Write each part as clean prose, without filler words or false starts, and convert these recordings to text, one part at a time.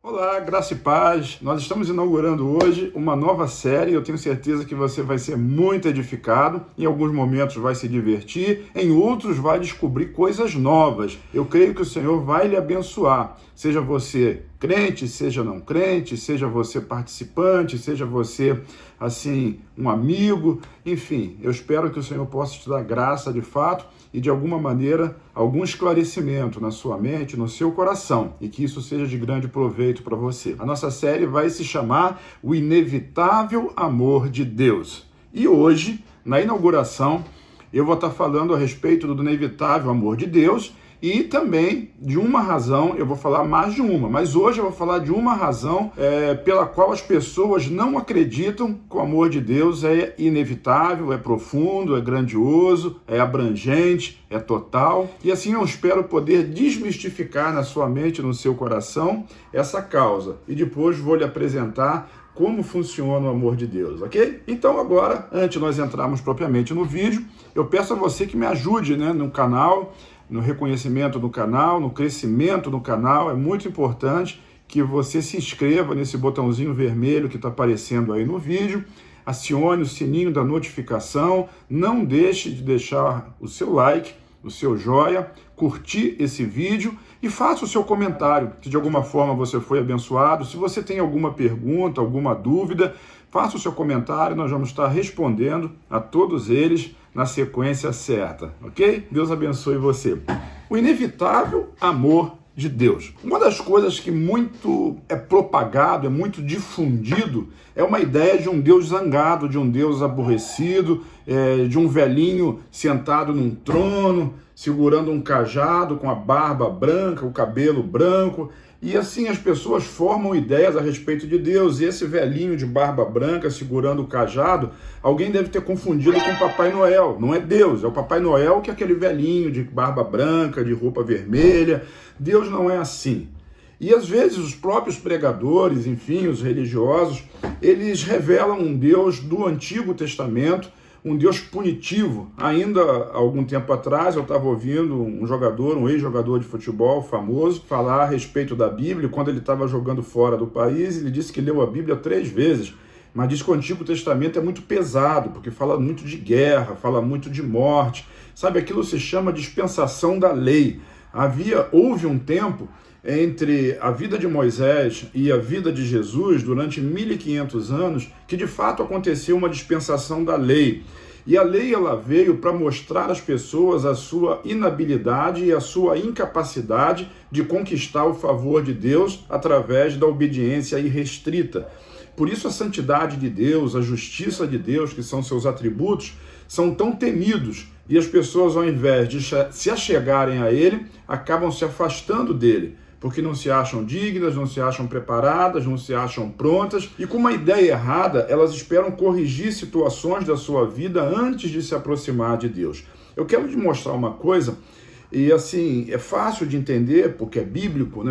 Olá, graça e paz. Nós estamos inaugurando hoje uma nova série. Eu tenho certeza que você vai ser muito edificado. Em alguns momentos vai se divertir, em outros vai descobrir coisas novas. Eu creio que o Senhor vai lhe abençoar. Seja você crente, seja não crente, seja você participante, seja você, assim, um amigo. Enfim, eu espero que o Senhor possa te dar graça de fato e, de alguma maneira, algum esclarecimento na sua mente, no seu coração, e que isso seja de grande proveito para você. A nossa série vai se chamar O Inevitável Amor de Deus. E hoje, na inauguração, eu vou estar falando a respeito do inevitável amor de Deus e também de uma razão. Eu vou falar mais de uma, mas hoje eu vou falar de uma razão pela qual as pessoas não acreditam que o amor de Deus é inevitável, é profundo, é grandioso, é abrangente, é total. E assim eu espero poder desmistificar na sua mente, no seu coração, essa causa. E depois vou lhe apresentar como funciona o amor de Deus, ok? Então agora, antes de nós entrarmos propriamente no vídeo, eu peço a você que me ajude, no canal, no reconhecimento do canal, no crescimento do canal. É muito importante que você se inscreva nesse botãozinho vermelho que está aparecendo aí no vídeo, acione o sininho da notificação, não deixe de deixar o seu like, o seu joia, curtir esse vídeo e faça o seu comentário, se de alguma forma você foi abençoado. Se você tem alguma pergunta, alguma dúvida, faça o seu comentário, nós vamos estar respondendo a todos eles na sequência certa, ok? Deus abençoe você. O inevitável amor de Deus. Uma das coisas que muito é propagado, é muito difundido, é uma ideia de um Deus zangado, de um Deus aborrecido, de um velhinho sentado num trono, segurando um cajado com a barba branca, o cabelo branco. E assim as pessoas formam ideias a respeito de Deus. E esse velhinho de barba branca segurando o cajado, alguém deve ter confundido com o Papai Noel. Não é Deus, é o Papai Noel, que é aquele velhinho de barba branca, de roupa vermelha. Deus não é assim. E às vezes os próprios pregadores, enfim, os religiosos, eles revelam um Deus do Antigo Testamento, um Deus punitivo. Ainda há algum tempo atrás eu estava ouvindo um ex-jogador de futebol famoso, falar a respeito da Bíblia. Quando ele estava jogando fora do país, ele disse que leu a Bíblia 3 vezes, mas diz que o Antigo Testamento é muito pesado, porque fala muito de guerra, fala muito de morte. Sabe, aquilo se chama dispensação da lei. Houve um tempo entre a vida de Moisés e a vida de Jesus, durante 1500 anos, que de fato aconteceu uma dispensação da lei. E a lei, ela veio para mostrar às pessoas a sua inabilidade e a sua incapacidade de conquistar o favor de Deus através da obediência irrestrita. Por isso a santidade de Deus, a justiça de Deus, que são seus atributos, são tão temidos, e as pessoas, ao invés de se achegarem a ele, acabam se afastando dele, porque não se acham dignas, não se acham preparadas, não se acham prontas, e com uma ideia errada, elas esperam corrigir situações da sua vida antes de se aproximar de Deus. Eu quero te mostrar uma coisa, e assim, é fácil de entender, porque é bíblico,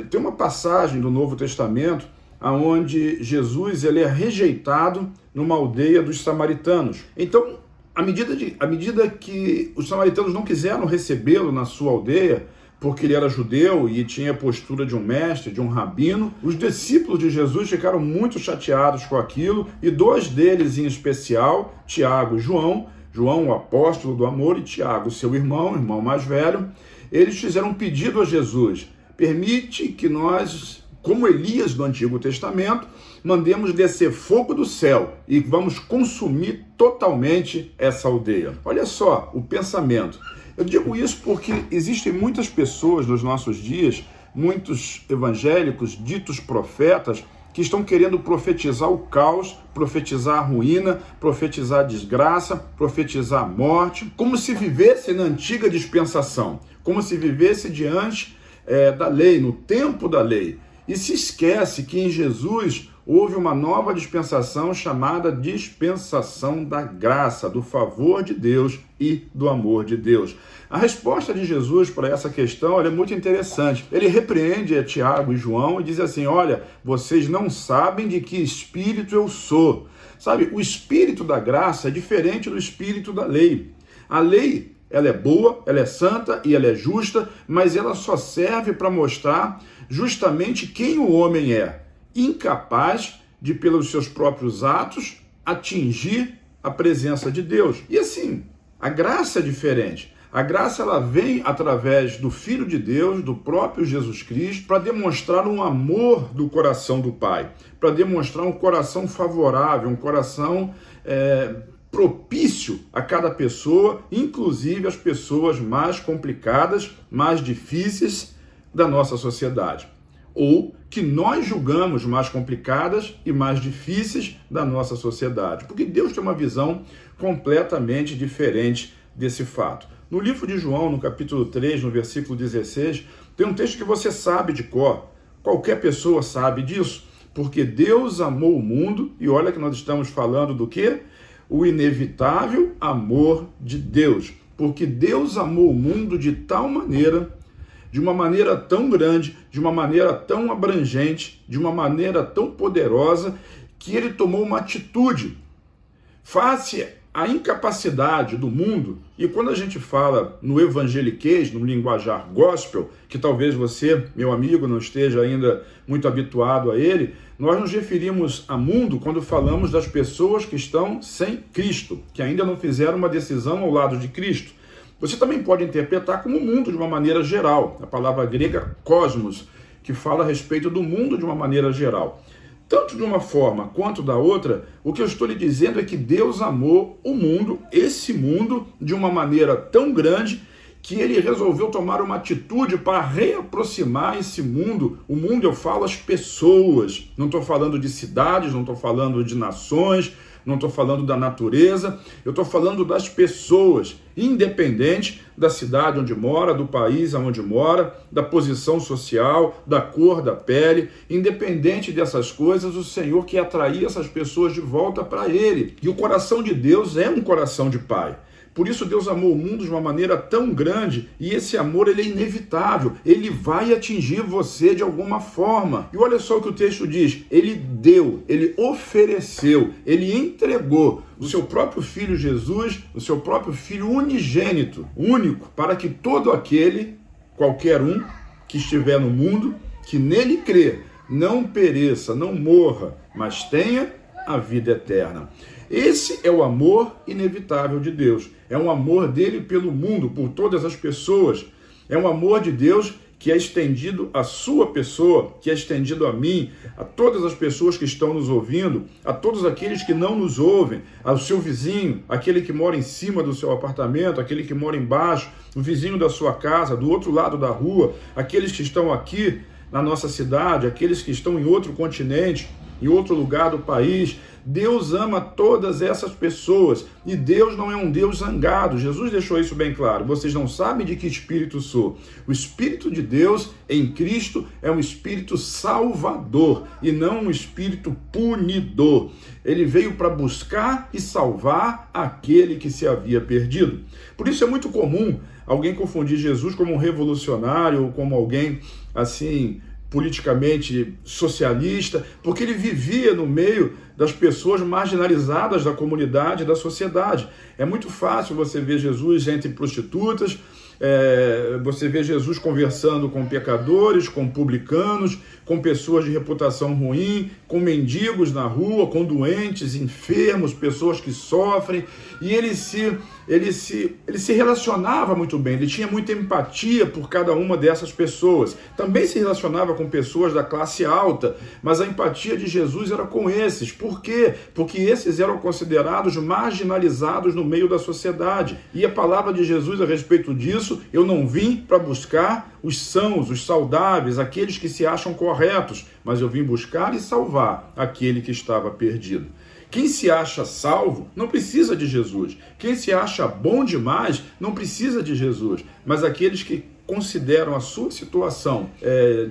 tem uma passagem do Novo Testamento, onde Jesus ele é rejeitado numa aldeia dos samaritanos. Então, à medida que os samaritanos não quiseram recebê-lo na sua aldeia, porque ele era judeu e tinha a postura de um mestre, de um rabino, os discípulos de Jesus ficaram muito chateados com aquilo, e 2 deles em especial, Tiago e João, o apóstolo do amor, e Tiago, seu irmão mais velho, eles fizeram um pedido a Jesus: permite que nós, como Elias do Antigo Testamento, mandemos descer fogo do céu e vamos consumir totalmente essa aldeia. Olha só o pensamento. Eu digo isso porque existem muitas pessoas nos nossos dias, muitos evangélicos, ditos profetas, que estão querendo profetizar o caos, profetizar a ruína, profetizar a desgraça, profetizar a morte, como se vivesse na antiga dispensação, como se vivesse diante da lei, no tempo da lei. E se esquece que em Jesus houve uma nova dispensação chamada dispensação da graça, do favor de Deus e do amor de Deus. A resposta de Jesus para essa questão é muito interessante. Ele repreende a Tiago e João e diz assim: olha, vocês não sabem de que espírito eu sou. Sabe, o espírito da graça é diferente do espírito da lei. A lei, ela é boa, ela é santa e ela é justa, mas ela só serve para mostrar justamente quem o homem é, incapaz de, pelos seus próprios atos, atingir a presença de Deus. E assim, a graça é diferente. A graça ela vem através do Filho de Deus, do próprio Jesus Cristo, para demonstrar um amor do coração do Pai, para demonstrar um coração favorável, um coração propício a cada pessoa, inclusive as pessoas mais complicadas, mais difíceis da nossa sociedade, ou que nós julgamos mais complicadas e mais difíceis da nossa sociedade, porque Deus tem uma visão completamente diferente desse fato. No livro de João, no capítulo 3, no versículo 16, tem um texto que você sabe de cor, qualquer pessoa sabe disso, porque Deus amou o mundo, e olha que nós estamos falando do quê? O inevitável amor de Deus, porque Deus amou o mundo de tal maneira, de uma maneira tão grande, de uma maneira tão abrangente, de uma maneira tão poderosa, que ele tomou uma atitude face à incapacidade do mundo. E quando a gente fala no evangeliquez, no linguajar gospel, que talvez você, meu amigo, não esteja ainda muito habituado a ele, nós nos referimos a mundo quando falamos das pessoas que estão sem Cristo, que ainda não fizeram uma decisão ao lado de Cristo. Você também pode interpretar como mundo de uma maneira geral, a palavra grega cosmos, que fala a respeito do mundo de uma maneira geral. Tanto de uma forma quanto da outra, o que eu estou lhe dizendo é que Deus amou o mundo, esse mundo, de uma maneira tão grande que ele resolveu tomar uma atitude para reaproximar esse mundo. O mundo, eu falo, as pessoas. Não estou falando de cidades, não estou falando de nações, não estou falando da natureza, eu estou falando das pessoas, independente da cidade onde mora, do país onde mora, da posição social, da cor da pele, independente dessas coisas, o Senhor quer atrair essas pessoas de volta para Ele. E o coração de Deus é um coração de Pai. Por isso Deus amou o mundo de uma maneira tão grande, e esse amor ele é inevitável, ele vai atingir você de alguma forma. E olha só o que o texto diz, ele deu, ele ofereceu, ele entregou o seu próprio Filho Jesus, o seu próprio Filho unigênito, único, para que todo aquele, qualquer um que estiver no mundo, que nele crê, não pereça, não morra, mas tenha a vida eterna. Esse é o amor inevitável de Deus. É um amor dele pelo mundo, por todas as pessoas. É um amor de Deus que é estendido à sua pessoa, que é estendido a mim, a todas as pessoas que estão nos ouvindo, a todos aqueles que não nos ouvem, ao seu vizinho, aquele que mora em cima do seu apartamento, aquele que mora embaixo, o vizinho da sua casa, do outro lado da rua, aqueles que estão aqui na nossa cidade, aqueles que estão em outro continente, em outro lugar do país. Deus ama todas essas pessoas, e Deus não é um Deus zangado. Jesus deixou isso bem claro. Vocês não sabem de que espírito sou. O Espírito de Deus em Cristo é um espírito salvador e não um espírito punidor. Ele veio para buscar e salvar aquele que se havia perdido. Por isso é muito comum alguém confundir Jesus como um revolucionário ou como alguém assim politicamente socialista, porque ele vivia no meio das pessoas marginalizadas da comunidade, da sociedade. É muito fácil você ver Jesus entre prostitutas, você vê Jesus conversando com pecadores, com publicanos, com pessoas de reputação ruim, com mendigos na rua, com doentes, enfermos, pessoas que sofrem, e ele se relacionava muito bem, ele tinha muita empatia por cada uma dessas pessoas. Também se relacionava com pessoas da classe alta, mas a empatia de Jesus era com esses. Por quê? Porque esses eram considerados marginalizados no meio da sociedade. E a palavra de Jesus a respeito disso: eu não vim para buscar os sãos, os saudáveis, aqueles que se acham corretos, mas eu vim buscar e salvar aquele que estava perdido. Quem se acha salvo não precisa de Jesus. Quem se acha bom demais não precisa de Jesus. Mas aqueles que consideram a sua situação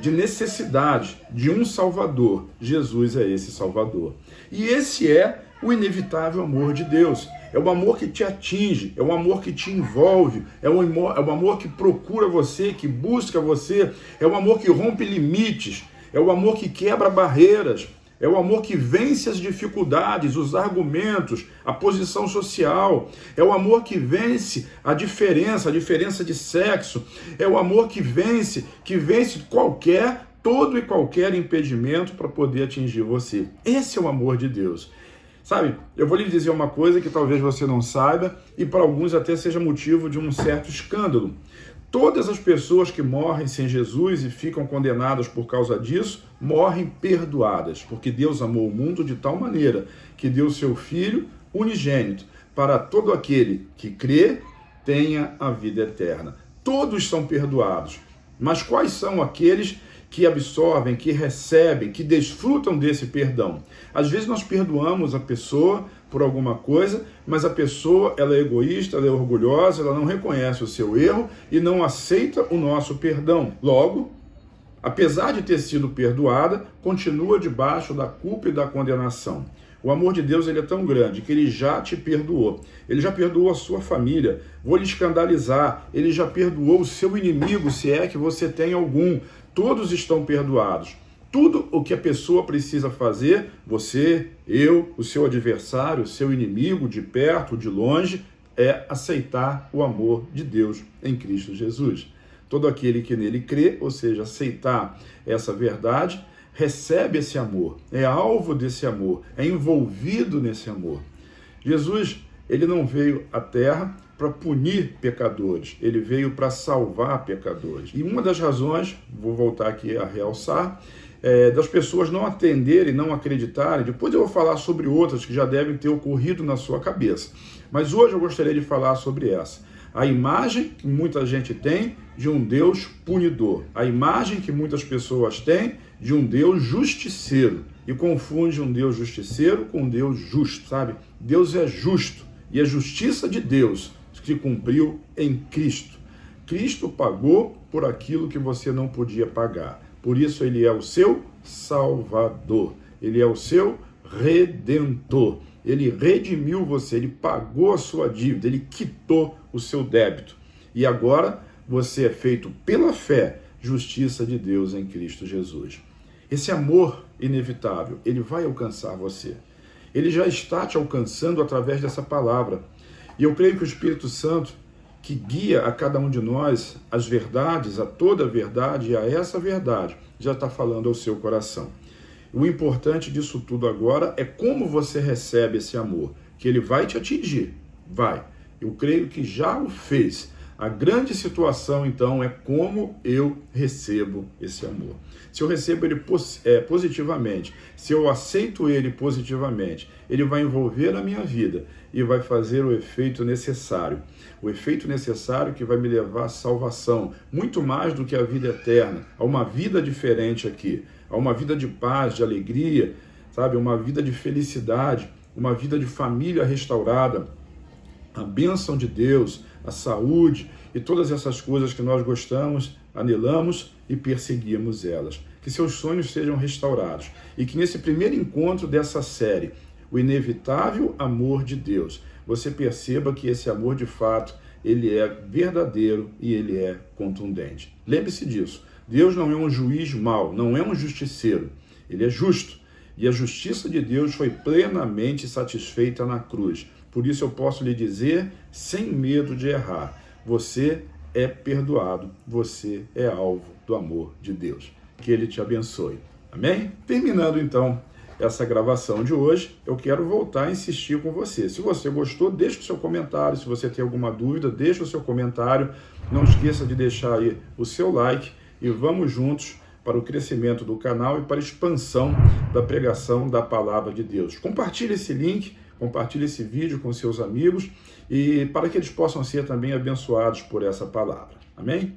de necessidade de um Salvador, Jesus é esse Salvador. E esse é o inevitável amor de Deus. É um amor que te atinge, é um amor que te envolve, é um amor que procura você, que busca você, é um amor que rompe limites, é um amor que quebra barreiras, é o amor que vence as dificuldades, os argumentos, a posição social. É o amor que vence a diferença de sexo. É o amor que vence qualquer todo e qualquer impedimento para poder atingir você. Esse é o amor de Deus. Sabe, eu vou lhe dizer uma coisa que talvez você não saiba e para alguns até seja motivo de um certo escândalo. Todas as pessoas que morrem sem Jesus e ficam condenadas por causa disso, morrem perdoadas, porque Deus amou o mundo de tal maneira que deu seu Filho unigênito para todo aquele que crê tenha a vida eterna. Todos são perdoados, mas quais são aqueles que absorvem, que recebem, que desfrutam desse perdão? Às vezes nós perdoamos a pessoa por alguma coisa, mas a pessoa ela é egoísta, ela é orgulhosa, ela não reconhece o seu erro e não aceita o nosso perdão. Logo, apesar de ter sido perdoada, continua debaixo da culpa e da condenação. O amor de Deus ele é tão grande que ele já te perdoou. Ele já perdoou a sua família. Vou lhe escandalizar. Ele já perdoou o seu inimigo, se é que você tem algum. Todos estão perdoados. Tudo o que a pessoa precisa fazer, você, eu, o seu adversário, o seu inimigo, de perto, de longe, é aceitar o amor de Deus em Cristo Jesus. Todo aquele que nele crê, ou seja, aceitar essa verdade, recebe esse amor, é alvo desse amor, é envolvido nesse amor. Jesus, ele não veio à terra para punir pecadores, ele veio para salvar pecadores. E uma das razões, vou voltar aqui a realçar, das pessoas não atenderem, não acreditarem, depois eu vou falar sobre outras que já devem ter ocorrido na sua cabeça. Mas hoje eu gostaria de falar sobre essa. A imagem que muita gente tem de um Deus punidor. A imagem que muitas pessoas têm de um Deus justiceiro. E confunde um Deus justiceiro com um Deus justo, sabe? Deus é justo. E a justiça de Deus se cumpriu em Cristo. Cristo pagou por aquilo que você não podia pagar. Por isso ele é o seu Salvador. Ele é o seu Redentor. Ele redimiu você, ele pagou a sua dívida, ele quitou o seu débito. E agora você é feito pela fé, justiça de Deus em Cristo Jesus. Esse amor inevitável, ele vai alcançar você. Ele já está te alcançando através dessa palavra. E eu creio que o Espírito Santo, que guia a cada um de nós as verdades, a toda a verdade e a essa verdade, já está falando ao seu coração. O importante disso tudo agora é como você recebe esse amor, que ele vai te atingir, vai. Eu creio que já o fez. A grande situação, então, é como eu recebo esse amor. Se eu recebo ele positivamente, se eu aceito ele positivamente, ele vai envolver a minha vida e vai fazer o efeito necessário. O efeito necessário que vai me levar à salvação, muito mais do que a vida eterna, a uma vida diferente aqui, a uma vida de paz, de alegria, sabe? Uma vida de felicidade, uma vida de família restaurada, a bênção de Deus, a saúde e todas essas coisas que nós gostamos, anelamos e perseguimos elas. Que seus sonhos sejam restaurados e que nesse primeiro encontro dessa série, o inevitável amor de Deus, você perceba que esse amor de fato, ele é verdadeiro e ele é contundente. Lembre-se disso, Deus não é um juiz mau, não é um justiceiro, ele é justo. E a justiça de Deus foi plenamente satisfeita na cruz. Por isso eu posso lhe dizer, sem medo de errar, você é perdoado, você é alvo do amor de Deus. Que ele te abençoe. Amém? Terminando então essa gravação de hoje, eu quero voltar a insistir com você. Se você gostou, deixa o seu comentário. Se você tem alguma dúvida, deixa o seu comentário. Não esqueça de deixar aí o seu like e vamos juntos para o crescimento do canal e para a expansão da pregação da palavra de Deus. Compartilhe esse link, compartilhe esse vídeo com seus amigos e para que eles possam ser também abençoados por essa palavra. Amém?